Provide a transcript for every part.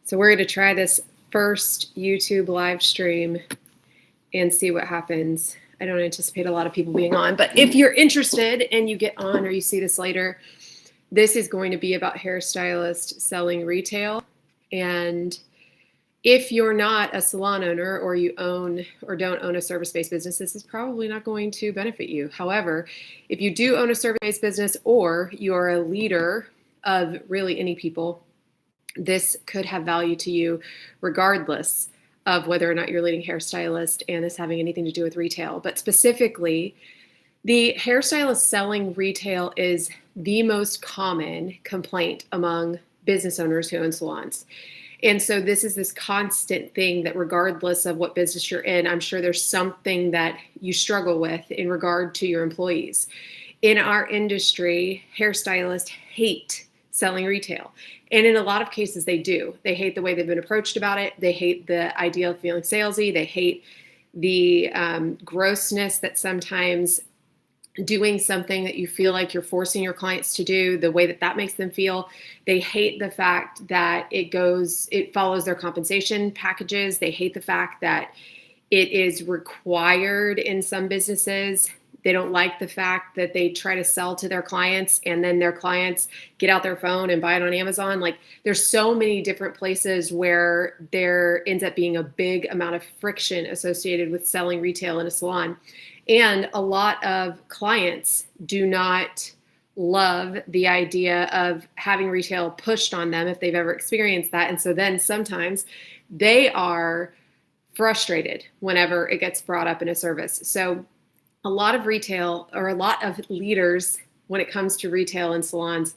So we're going to try this first YouTube live stream and see what happens. I don't anticipate a lot of people being on, but if you're interested and you get on or you see this later, this is going to be about hairstylists selling retail. And if you're not a salon owner or you own or don't own a service-based business, this is probably not going to benefit you. However, if you do own a service-based business or you're a leader of really any people, this could have value to you regardless of whether or not you're leading hairstylist and this having anything to do with retail. But specifically, the hairstylist selling retail is the most common complaint among business owners who own salons. And so this is this constant thing that regardless of what business you're in, I'm sure there's something that you struggle with in regard to your employees. In our industry, hairstylists hate selling retail. And in a lot of cases, they do. They hate the way they've been approached about it. They hate the idea of feeling salesy. They hate the grossness that sometimes doing something that you feel like you're forcing your clients to do, the way that that makes them feel. They hate the fact that it follows their compensation packages. They hate the fact that it is required in some businesses. They don't like the fact that they try to sell to their clients and then their clients get out their phone and buy it on Amazon. Like, there's so many different places where there ends up being a big amount of friction associated with selling retail in a salon. And a lot of clients do not love the idea of having retail pushed on them if they've ever experienced that. And so then sometimes they are frustrated whenever it gets brought up in a service. So a lot of retail or a lot of leaders when it comes to retail and salons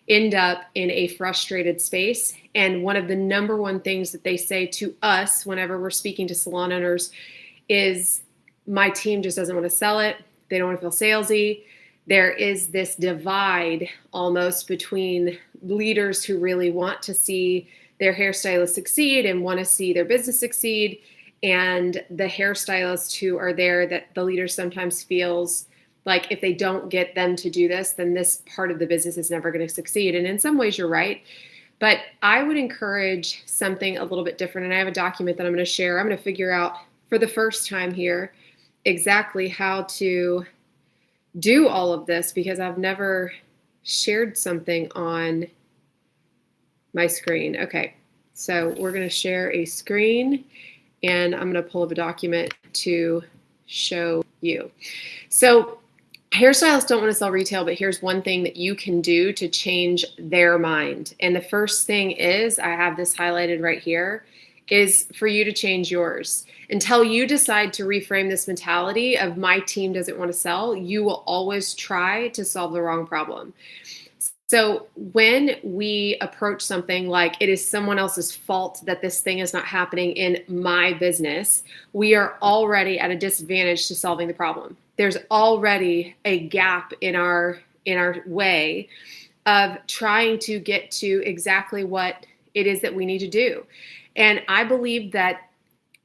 end up in a frustrated space. And one of the number one things that they say to us whenever we're speaking to salon owners is, my team just doesn't want to sell it. They don't want to feel salesy. There is this divide almost between leaders who really want to see their hairstylist succeed and want to see their business succeed, and the hairstylists who are there that the leader sometimes feels like if they don't get them to do this, then this part of the business is never going to succeed. And in some ways you're right, but I would encourage something a little bit different. And I have a document that I'm going to share. I'm going to figure out for the first time here exactly how to do all of this because I've never shared something on my screen. Okay, so we're going to share a screen and I'm going to pull up a document to show you. So hairstylists don't want to sell retail, but here's one thing that you can do to change their mind. And the first thing is, I have this highlighted right here, is for you to change yours. Until you decide to reframe this mentality of my team doesn't want to sell, you will always try to solve the wrong problem. So when we approach something like it is someone else's fault that this thing is not happening in my business, we are already at a disadvantage to solving the problem. There's already a gap in our way of trying to get to exactly what it is that we need to do. And I believe that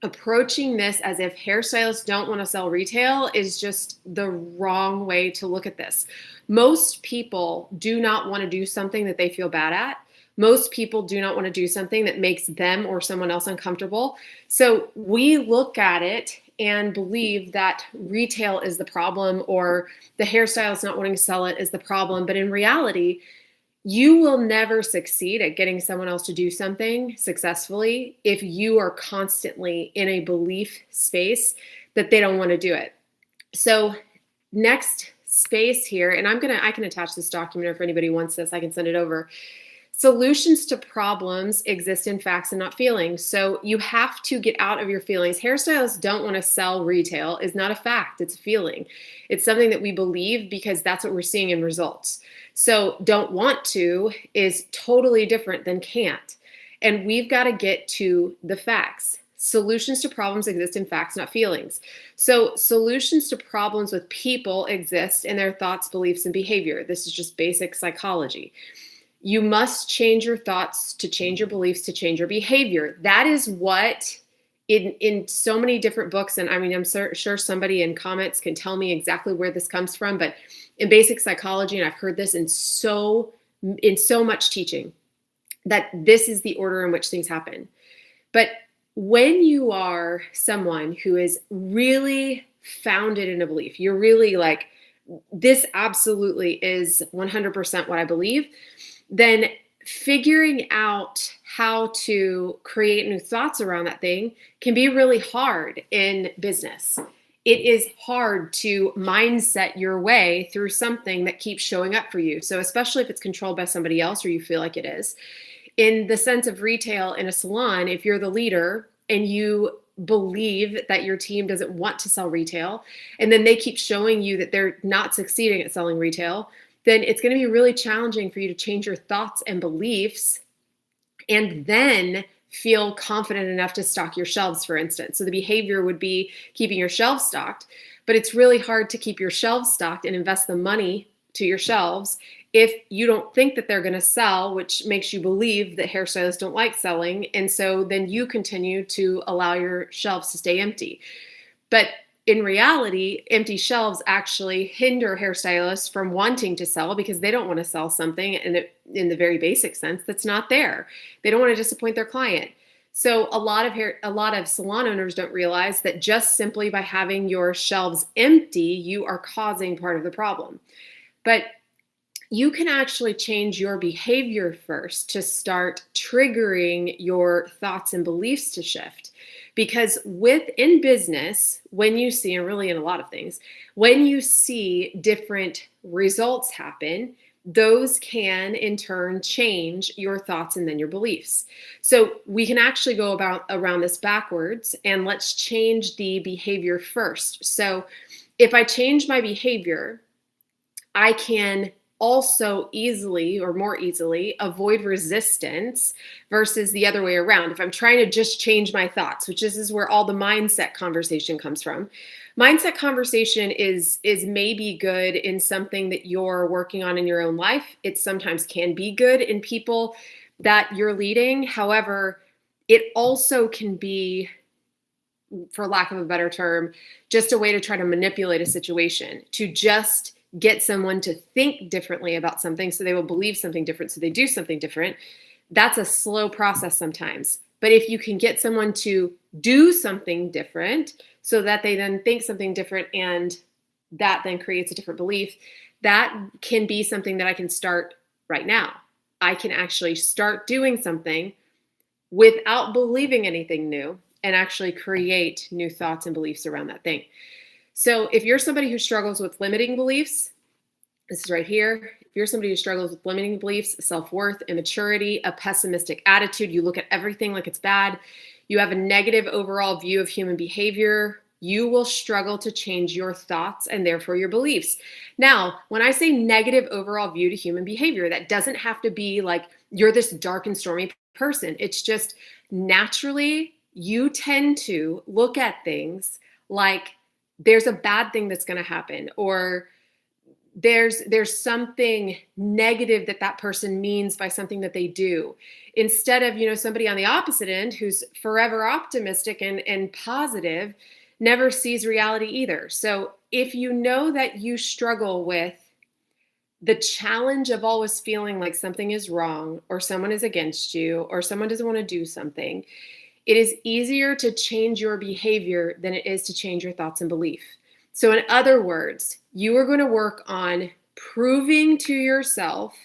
approaching this as if hairstylists don't want to sell retail is just the wrong way to look at this. Most people do not want to do something that they feel bad at. Most people do not want to do something that makes them or someone else uncomfortable. So we look at it and believe that retail is the problem or the hairstylist not wanting to sell it is the problem. But in reality, you will never succeed at getting someone else to do something successfully if you are constantly in a belief space that they don't want to do it. So next space here, and I can attach this document, or if anybody wants this, I can send it over. Solutions to problems exist in facts and not feelings. So you have to get out of your feelings. Hairstylists don't want to sell retail is not a fact, it's a feeling. It's something that we believe because that's what we're seeing in results. So don't want to is totally different than can't. And we've got to get to the facts. Solutions to problems exist in facts, not feelings. So solutions to problems with people exist in their thoughts, beliefs, and behavior. This is just basic psychology. You must change your thoughts to change your beliefs to change your behavior. That is what in so many different books, and I mean, I'm sure somebody in comments can tell me exactly where this comes from, but in basic psychology, and I've heard this in so much teaching, that this is the order in which things happen. But when you are someone who is really founded in a belief, you're really like, this absolutely is 100% what I believe, then figuring out how to create new thoughts around that thing can be really hard in business. It is hard to mindset your way through something that keeps showing up for you. So especially if it's controlled by somebody else or you feel like it is. In the sense of retail in a salon, if you're the leader and you believe that your team doesn't want to sell retail, and then they keep showing you that they're not succeeding at selling retail, then it's going to be really challenging for you to change your thoughts and beliefs and then feel confident enough to stock your shelves, for instance. So the behavior would be keeping your shelves stocked, but it's really hard to keep your shelves stocked and invest the money to your shelves if you don't think that they're going to sell, which makes you believe that hairstylists don't like selling. And so then you continue to allow your shelves to stay empty. But in reality, empty shelves actually hinder hairstylists from wanting to sell because they don't want to sell something, and in the very basic sense, that's not there. They don't want to disappoint their client. So a lot of salon owners don't realize that just simply by having your shelves empty, you are causing part of the problem. But you can actually change your behavior first to start triggering your thoughts and beliefs to shift. Because within business, when you see, and really in a lot of things, when you see different results happen, those can in turn change your thoughts and then your beliefs. So we can actually go around this backwards, and let's change the behavior first. So if I change my behavior, I can also easily or more easily avoid resistance versus the other way around. If I'm trying to just change my thoughts, which is where all the mindset conversation comes from. Mindset conversation is maybe good in something that you're working on in your own life. It sometimes can be good in people that you're leading. However, it also can be, for lack of a better term, just a way to try to manipulate a situation, to just get someone to think differently about something so they will believe something different, so they do something different. That's a slow process sometimes. But if you can get someone to do something different so that they then think something different and that then creates a different belief, that can be something that I can start right now. I can actually start doing something without believing anything new and actually create new thoughts and beliefs around that thing. So if you're somebody who struggles with limiting beliefs, this is right here. If you're somebody who struggles with limiting beliefs, self-worth, immaturity, a pessimistic attitude, you look at everything like it's bad, you have a negative overall view of human behavior, you will struggle to change your thoughts and therefore your beliefs. Now, when I say negative overall view to human behavior, that doesn't have to be like you're this dark and stormy person. It's just naturally you tend to look at things like there's a bad thing that's going to happen, or there's something negative that person means by something that they do, instead of somebody on the opposite end who's forever optimistic and positive, never sees reality either. So if you know that you struggle with the challenge of always feeling like something is wrong or someone is against you or someone doesn't want to do something, it is easier to change your behavior than it is to change your thoughts and belief. So in other words, you are going to work on proving to yourself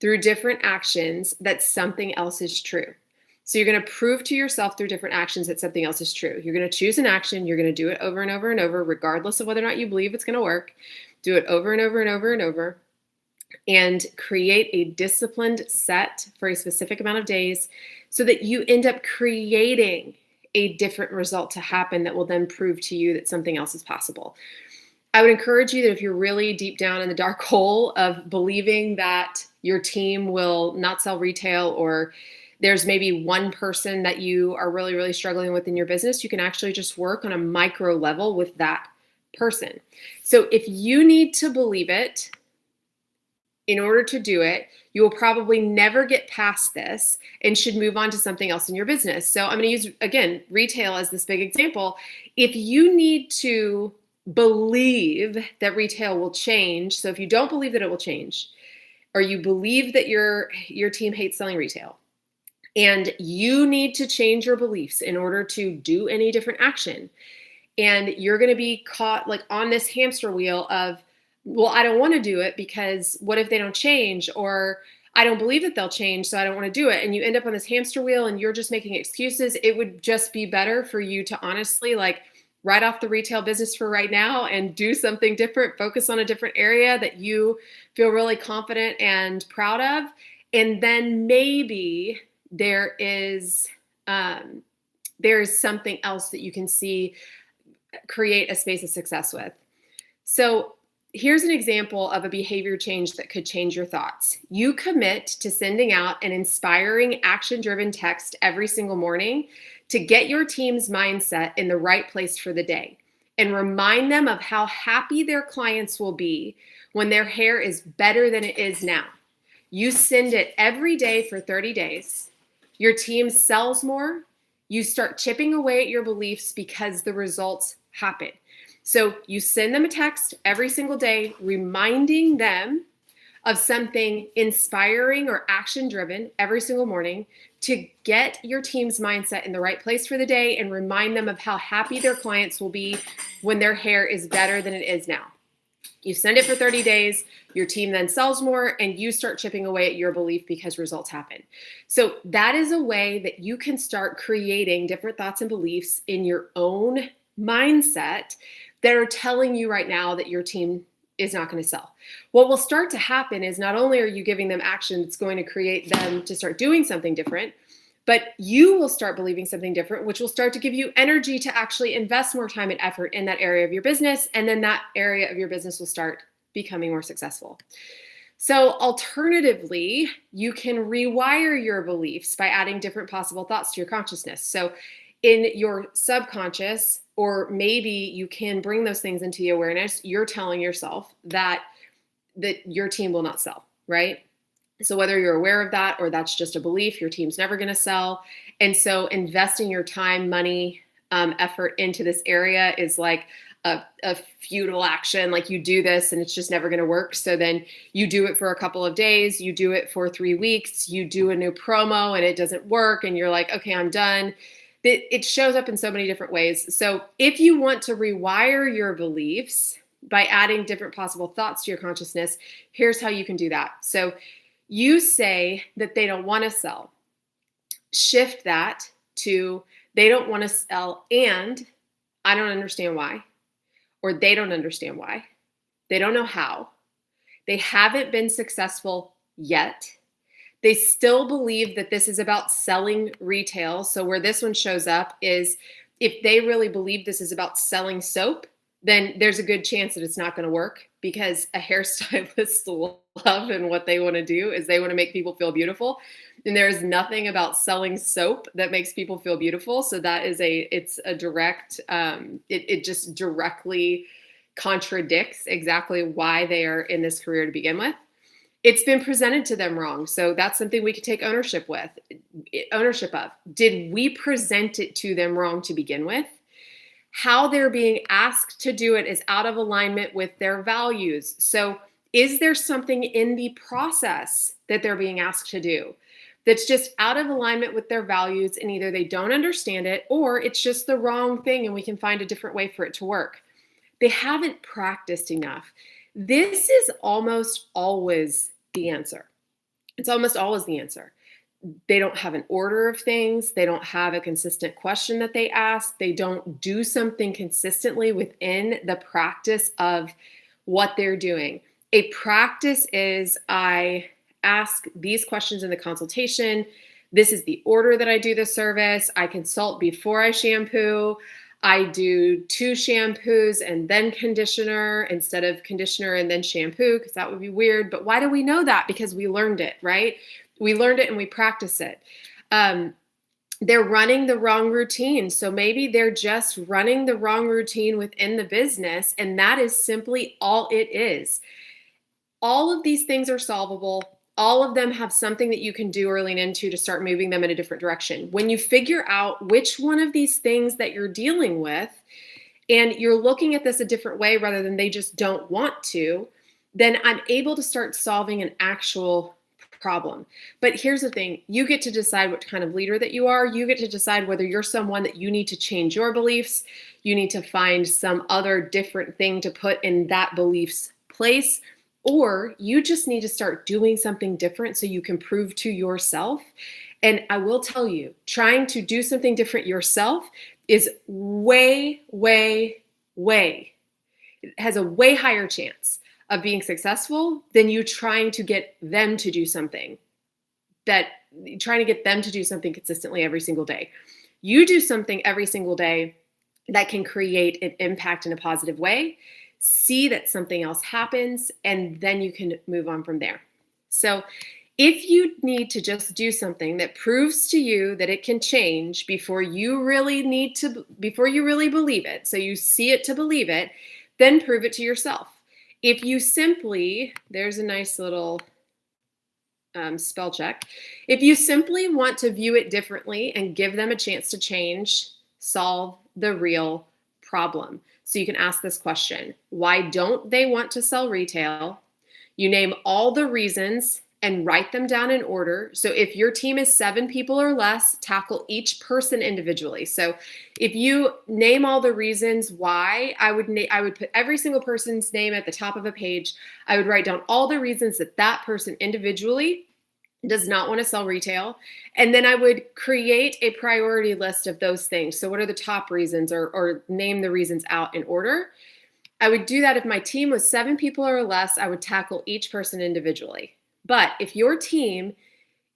through different actions that something else is true. So you're going to prove to yourself through different actions that something else is true. You're going to choose an action. You're going to do it over and over and over, regardless of whether or not you believe it's going to work. Do it over and over and over and over, and create a disciplined set for a specific amount of days so that you end up creating a different result to happen that will then prove to you that something else is possible. I would encourage you that if you're really deep down in the dark hole of believing that your team will not sell retail, or there's maybe one person that you are really, really struggling with in your business, you can actually just work on a micro level with that person. So if you need to believe it in order to do it, you will probably never get past this and should move on to something else in your business. So I'm going to use, again, retail as this big example. If you need to believe that retail will change, so if you don't believe that it will change, or you believe that your team hates selling retail, and you need to change your beliefs in order to do any different action. And you're going to be caught like on this hamster wheel of, well, I don't want to do it because what if they don't change? Or I don't believe that they'll change, so I don't want to do it. And you end up on this hamster wheel and you're just making excuses. It would just be better for you to honestly like write off the retail business for right now and do something different, focus on a different area that you feel really confident and proud of. And then maybe there's something else that you can see create a space of success with. So here's an example of a behavior change that could change your thoughts. You commit to sending out an inspiring, action-driven text every single morning to get your team's mindset in the right place for the day and remind them of how happy their clients will be when their hair is better than it is now. You send it every day for 30 days. Your team sells more. You start chipping away at your beliefs because the results happen. So you send them a text every single day, reminding them of something inspiring or action-driven every single morning to get your team's mindset in the right place for the day and remind them of how happy their clients will be when their hair is better than it is now. You send it for 30 days, your team then sells more, and you start chipping away at your belief because results happen. So that is a way that you can start creating different thoughts and beliefs in your own mindset that are telling you right now that your team is not going to sell. What will start to happen is not only are you giving them action that's going to create them to start doing something different, but you will start believing something different, which will start to give you energy to actually invest more time and effort in that area of your business. And then that area of your business will start becoming more successful. So alternatively, you can rewire your beliefs by adding different possible thoughts to your consciousness. So in your subconscious, or maybe you can bring those things into the awareness, you're telling yourself that your team will not sell, right? So whether you're aware of that or that's just a belief, your team's never going to sell. And so investing your time, money, effort into this area is like a futile action. Like you do this and it's just never going to work. So then you do it for a couple of days, you do it for 3 weeks, you do a new promo and it doesn't work. And you're like, okay, I'm done. It shows up in so many different ways. So if you want to rewire your beliefs by adding different possible thoughts to your consciousness, here's how you can do that. So you say that they don't want to sell. Shift that to they don't want to sell and I don't understand why, or they don't understand why. They don't know how. They haven't been successful yet. They still believe that this is about selling retail. So where this one shows up is if they really believe this is about selling soap, then there's a good chance that it's not going to work, because a hairstylist love and what they want to do is they want to make people feel beautiful. And there's nothing about selling soap that makes people feel beautiful. So that is it's a direct, it just directly contradicts exactly why they are in this career to begin with. It's been presented to them wrong. So that's something we could take ownership of. Did we present it to them wrong to begin with? How they're being asked to do it is out of alignment with their values. So is there something in the process that they're being asked to do that's just out of alignment with their values, and either they don't understand it or it's just the wrong thing and we can find a different way for it to work? They haven't practiced enough. This is almost always the answer. It's almost always the answer. They don't have an order of things. They don't have a consistent question that they ask. They don't do something consistently within the practice of what they're doing. A practice is I ask these questions in the consultation. This is the order that I do the service. I consult before I shampoo. I do 2 shampoos and then conditioner instead of conditioner and then shampoo, because that would be weird. But why do we know that? Because we learned it, right? We learned it and we practice it. They're running the wrong routine. So maybe they're just running the wrong routine within the business, and that is simply all it is. All of these things are solvable. All of them have something that you can do or lean into to start moving them in a different direction. When you figure out which one of these things that you're dealing with, and you're looking at this a different way rather than they just don't want to, then I'm able to start solving an actual problem. But here's the thing, you get to decide what kind of leader that you are. You get to decide whether you're someone that you need to change your beliefs, you need to find some other different thing to put in that belief's place, or you just need to start doing something different so you can prove to yourself. And I will tell you, trying to do something different yourself is way, way, way, it has a way higher chance of being successful than you trying to get them to do something consistently every single day. You do something every single day that can create an impact in a positive way, see that something else happens, and then you can move on from there. So if you need to just do something that proves to you that it can change before you really believe it, so you see it to believe it, then prove it to yourself. If you simply, there's a nice little spell check. If you simply want to view it differently and give them a chance to change, solve the real problem. So you can ask this question: why don't they want to sell retail? You name all the reasons and write them down in order. So if your team is 7 people or less, tackle each person individually. So if you name all the reasons why, I would put every single person's name at the top of a page. I would write down all the reasons that person individually does not want to sell retail. And then I would create a priority list of those things. So what are the top reasons, or name the reasons out in order. I would do that if my team was 7 people or less. I would tackle each person individually. But if your team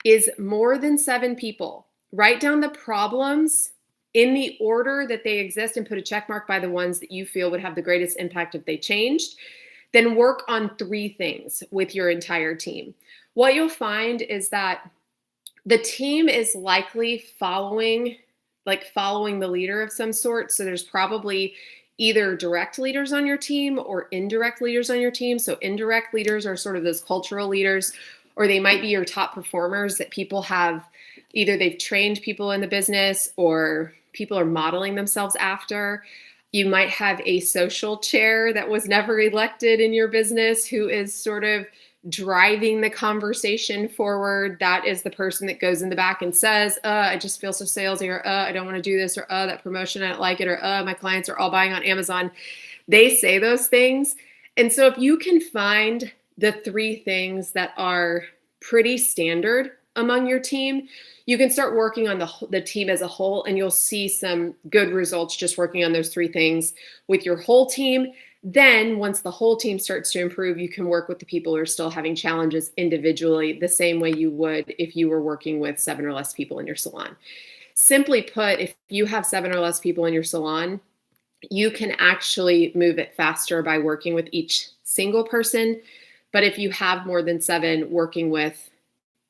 is more than 7 people, write down the problems in the order that they exist and put a check mark by the ones that you feel would have the greatest impact if they changed. Then work on 3 things with your entire team. What you'll find is that the team is likely following the leader of some sort. So there's probably either direct leaders on your team or indirect leaders on your team. So indirect leaders are sort of those cultural leaders, or they might be your top performers that people have, either they've trained people in the business or people are modeling themselves after. You might have a social chair that was never elected in your business who is sort of driving the conversation forward. That is the person that goes in the back and says, I just feel so salesy, or I don't want to do this, or that promotion, I don't like it, or my clients are all buying on Amazon. They say those things. And so if you can find the 3 things that are pretty standard among your team, you can start working on the team as a whole, and you'll see some good results just working on those 3 things with your whole team. Then once the whole team starts to improve, you can work with the people who are still having challenges individually, the same way you would if you were working with 7 or less people in your salon. Simply put, if you have 7 or less people in your salon, you can actually move it faster by working with each single person. But if you have more than 7, working with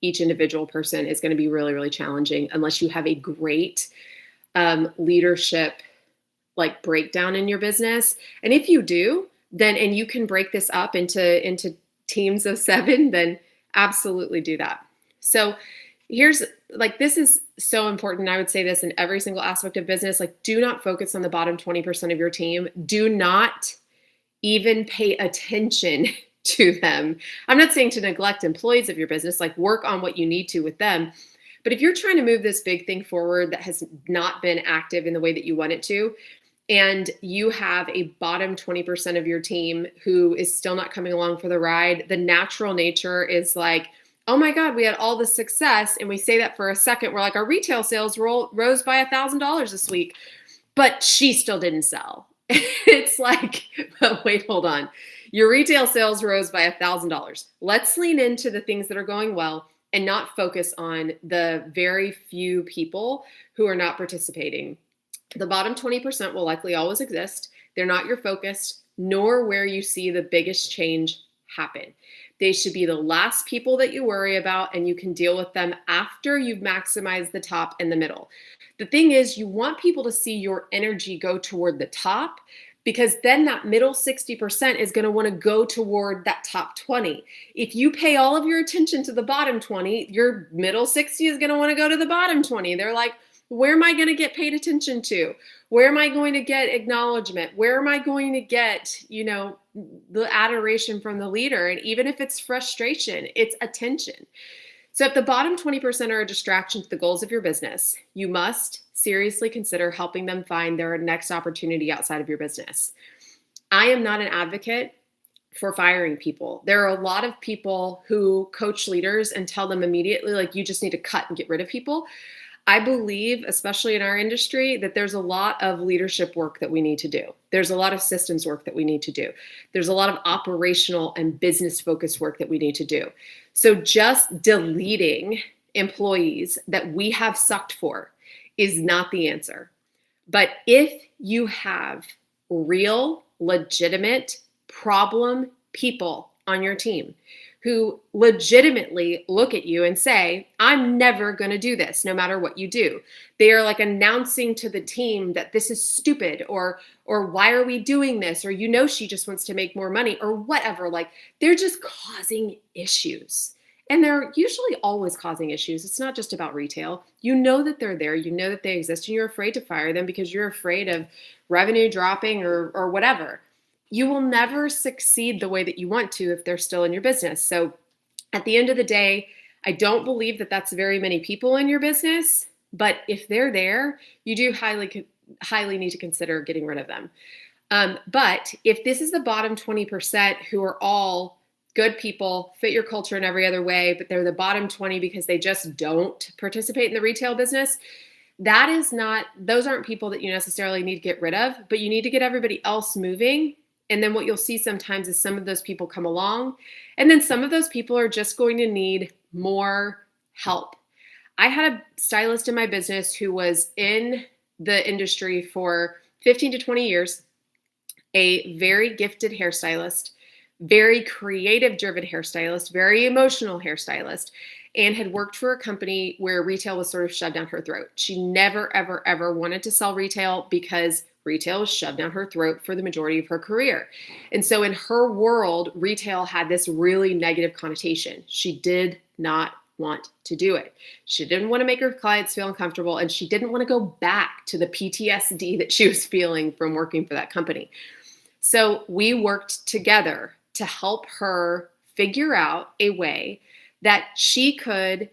each individual person is going to be really, really challenging unless you have a great leadership breakdown in your business. And if you do, then, and you can break this up into teams of 7, then absolutely do that. So here's this is so important. I would say this in every single aspect of business. Do not focus on the bottom 20% of your team. Do not even pay attention to them. I'm not saying to neglect employees of your business, work on what you need to with them. But if you're trying to move this big thing forward that has not been active in the way that you want it to, and you have a bottom 20% of your team who is still not coming along for the ride, the natural nature is oh my God, we had all this success. And we say that for a second, we're our retail sales rose by $1,000 this week, but she still didn't sell. It's but wait, hold on. Your retail sales rose by $1,000. Let's lean into the things that are going well and not focus on the very few people who are not participating. The bottom 20% will likely always exist. They're not your focus, nor where you see the biggest change happen. They should be the last people that you worry about, and you can deal with them after you've maximized the top and the middle. The thing is, you want people to see your energy go toward the top, because then that middle 60% is going to want to go toward that top 20. If you pay all of your attention to the bottom 20, your middle 60 is going to want to go to the bottom 20. They're Where am I going to get paid attention to? Where am I going to get acknowledgement? Where am I going to get, the adoration from the leader? And even if it's frustration, it's attention. So if the bottom 20% are a distraction to the goals of your business, you must seriously consider helping them find their next opportunity outside of your business. I am not an advocate for firing people. There are a lot of people who coach leaders and tell them immediately, like, you just need to cut and get rid of people. I believe, especially in our industry, that there's a lot of leadership work that we need to do. There's a lot of systems work that we need to do. There's a lot of operational and business focused work that we need to do. So just deleting employees that we have sucked for is not the answer. But if you have real, legitimate problem people on your team who legitimately look at you and say, I'm never going to do this, no matter what you do. They are like announcing to the team that this is stupid, or why are we doing this? Or, she just wants to make more money, or whatever. Like, they're just causing issues. And they're usually always causing issues. It's not just about retail. You know that they're there. You know that they exist, and you're afraid to fire them because you're afraid of revenue dropping or whatever. You will never succeed the way that you want to if they're still in your business. So at the end of the day, I don't believe that that's very many people in your business, but if they're there, you do highly need to consider getting rid of them. But if this is the bottom 20% who are all good people, fit your culture in every other way, but they're the bottom 20 because they just don't participate in the retail business, those aren't people that you necessarily need to get rid of, but you need to get everybody else moving. And then what you'll see sometimes is some of those people come along, and then some of those people are just going to need more help. I had a stylist in my business who was in the industry for 15 to 20 years, a very gifted hairstylist, very creative driven hairstylist, very emotional hairstylist, and had worked for a company where retail was sort of shoved down her throat. She never, ever, ever wanted to sell retail because retail was shoved down her throat for the majority of her career. And so in her world, retail had this really negative connotation. She did not want to do it. She didn't want to make her clients feel uncomfortable, and she didn't want to go back to the PTSD that she was feeling from working for that company. So we worked together to help her figure out a way that she could,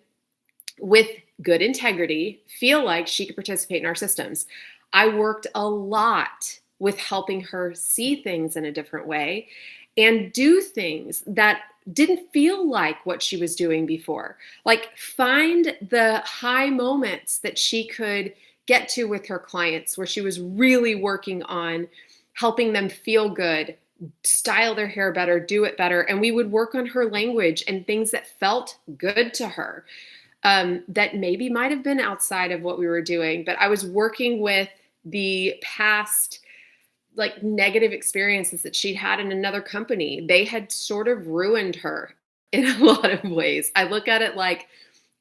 with good integrity, feel like she could participate in our systems. I worked a lot with helping her see things in a different way and do things that didn't feel like what she was doing before. Like, find the high moments that she could get to with her clients where she was really working on helping them feel good, style their hair better, do it better. And we would work on her language and things that felt good to her, that maybe might have been outside of what we were doing. But I was working with the past negative experiences that she'd had in another company. They had sort of ruined her in a lot of ways. I look at it like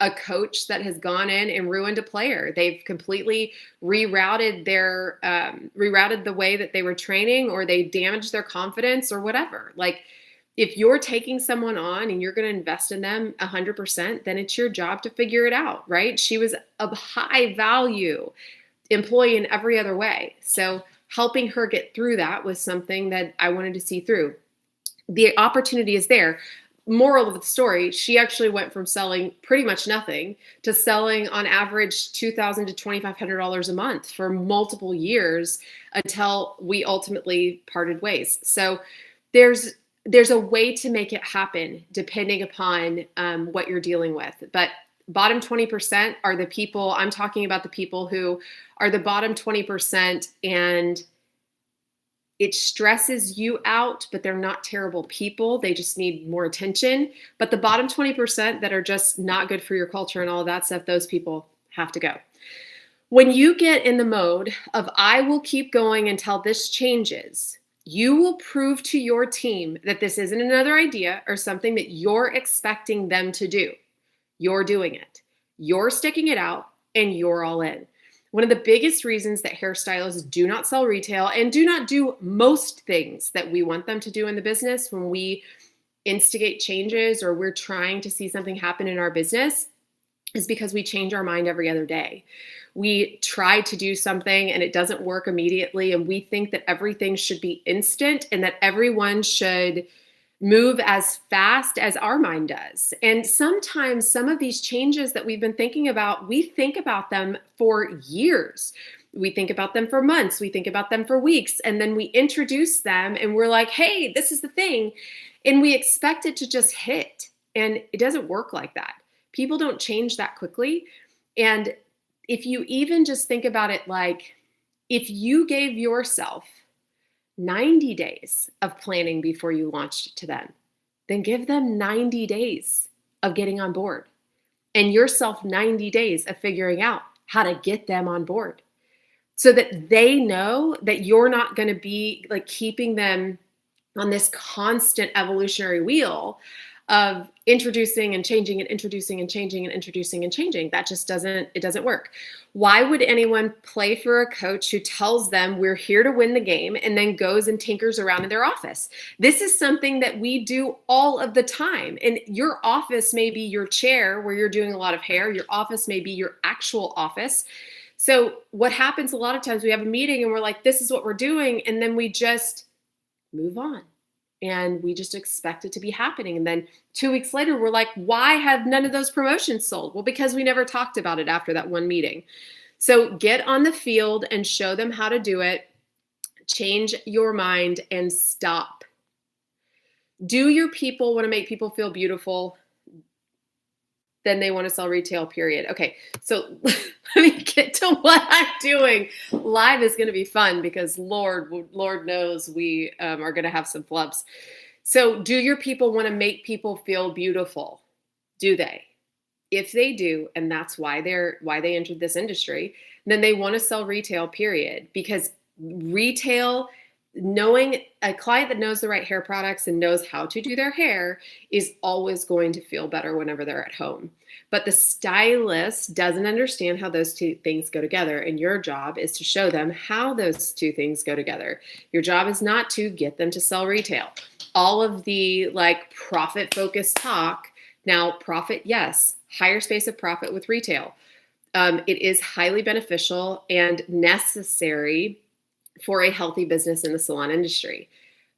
a coach that has gone in and ruined a player. They've completely rerouted the way that they were training, or they damaged their confidence or whatever. Like, if you're taking someone on and you're going to invest in them 100%, then it's your job to figure it out, right? She was a high value employee in every other way. So helping her get through that was something that I wanted to see through. The opportunity is there. Moral of the story, she actually went from selling pretty much nothing to selling on average $2,000 to $2,500 a month for multiple years until we ultimately parted ways. So there's a way to make it happen depending upon what you're dealing with. But bottom 20% are the people, I'm talking about the people who are the bottom 20% and it stresses you out, but they're not terrible people. They just need more attention. But the bottom 20% that are just not good for your culture and all of that stuff, those people have to go. When you get in the mode of, I will keep going until this changes, you will prove to your team that this isn't another idea or something that you're expecting them to do. You're doing it. You're sticking it out, and you're all in. One of the biggest reasons that hairstylists do not sell retail and do not do most things that we want them to do in the business when we instigate changes or we're trying to see something happen in our business is because we change our mind every other day. We try to do something and it doesn't work immediately, and we think that everything should be instant and that everyone should move as fast as our mind does. And sometimes some of these changes that we've been thinking about, we think about them for years. We think about them for months, we think about them for weeks, and then we introduce them and we're like, hey, this is the thing. And we expect it to just hit. And it doesn't work like that. People don't change that quickly. And if you even just think about it, like if you gave yourself 90 days of planning before you launched to them, then give them 90 days of getting on board and yourself 90 days of figuring out how to get them on board so that they know that you're not going to be like keeping them on this constant evolutionary wheel of introducing and changing and introducing and changing and introducing and changing. That just doesn't work. Why would anyone play for a coach who tells them we're here to win the game and then goes and tinkers around in their office? This is something that we do all of the time. And your office may be your chair where you're doing a lot of hair. Your office may be your actual office. So what happens a lot of times, we have a meeting and we're like, this is what we're doing. And then we just move on. And we just expect it to be happening. And then 2 weeks later, we're like, why have none of those promotions sold? Well, because we never talked about it after that one meeting. So get on the field and show them how to do it. Change your mind and stop. Do your people want to make people feel beautiful? Then they want to sell retail, period. Okay, so let me get to what I'm doing. Live is going to be fun because Lord knows we are going to have some flubs. So do your people want to make people feel beautiful? Do they? If they do, and that's why they entered this industry, then they want to sell retail, period. Because retail, knowing a client that knows the right hair products and knows how to do their hair is always going to feel better whenever they're at home. But the stylist doesn't understand how those two things go together. And your job is to show them how those two things go together. Your job is not to get them to sell retail. All of the like profit focused talk. Now, profit, yes, higher space of profit with retail. It is highly beneficial and necessary for a healthy business in the salon industry.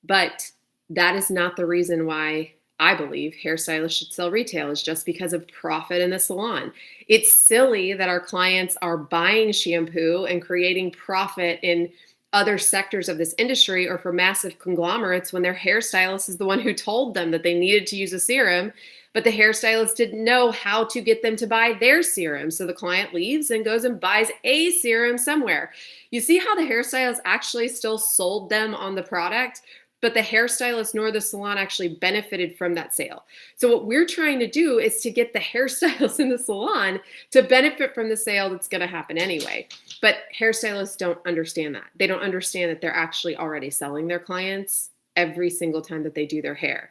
But that is not the reason why I believe hairstylists should sell retail, is just because of profit in the salon. It's silly that our clients are buying shampoo and creating profit in other sectors of this industry or for massive conglomerates when their hairstylist is the one who told them that they needed to use a serum, but the hairstylist didn't know how to get them to buy their serum. So the client leaves and goes and buys a serum somewhere. You see how the hairstylist actually still sold them on the product, but the hairstylist nor the salon actually benefited from that sale. So what we're trying to do is to get the hairstylist in the salon to benefit from the sale that's going to happen anyway. But hairstylists don't understand that. They don't understand that they're actually already selling their clients every single time that they do their hair.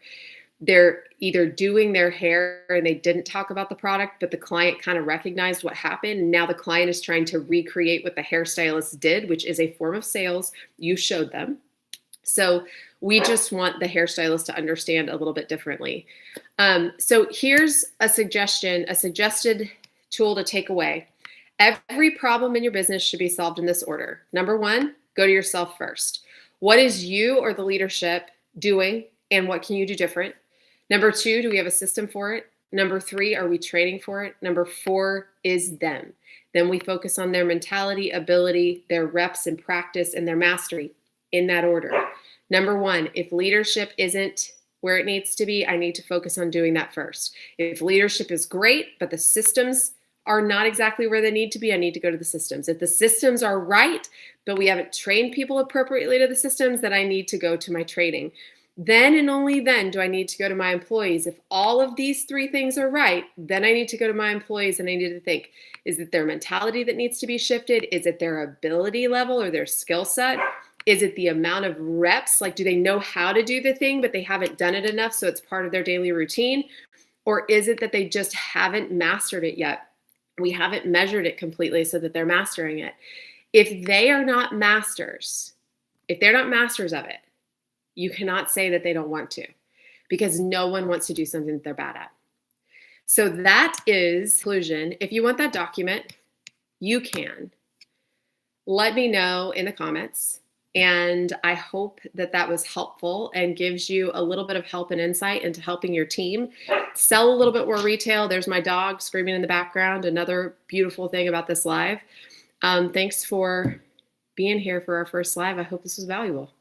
They're either doing their hair and they didn't talk about the product, but the client kind of recognized what happened. And now the client is trying to recreate what the hairstylist did, which is a form of sales. You showed them. So we just want the hairstylist to understand a little bit differently. So here's a suggested tool to take away. Every problem in your business should be solved in this order. Number one, go to yourself first. What is you or the leadership doing, and what can you do different? Number two, do we have a system for it? Number three, are we training for it? Number four is them. Then we focus on their mentality, ability, their reps and practice, and their mastery in that order. Number one, if leadership isn't where it needs to be, I need to focus on doing that first. If leadership is great, but the systems are not exactly where they need to be, I need to go to the systems. If the systems are right, but we haven't trained people appropriately to the systems, then I need to go to my training. Then and only then do I need to go to my employees. If all of these three things are right, then I need to go to my employees and I need to think, is it their mentality that needs to be shifted? Is it their ability level or their skill set? Is it the amount of reps? Like, do they know how to do the thing, but they haven't done it enough, so it's part of their daily routine? Or is it that they just haven't mastered it yet? We haven't measured it completely so that they're mastering it. If they are not masters, if they're not masters of it, you cannot say that they don't want to, because no one wants to do something that they're bad at. So that is conclusion. If you want that document, you can. Let me know in the comments. And I hope that that was helpful and gives you a little bit of help and insight into helping your team sell a little bit more retail. There's my dog screaming in the background. Another beautiful thing about this live. Thanks for being here for our first live. I hope this was valuable.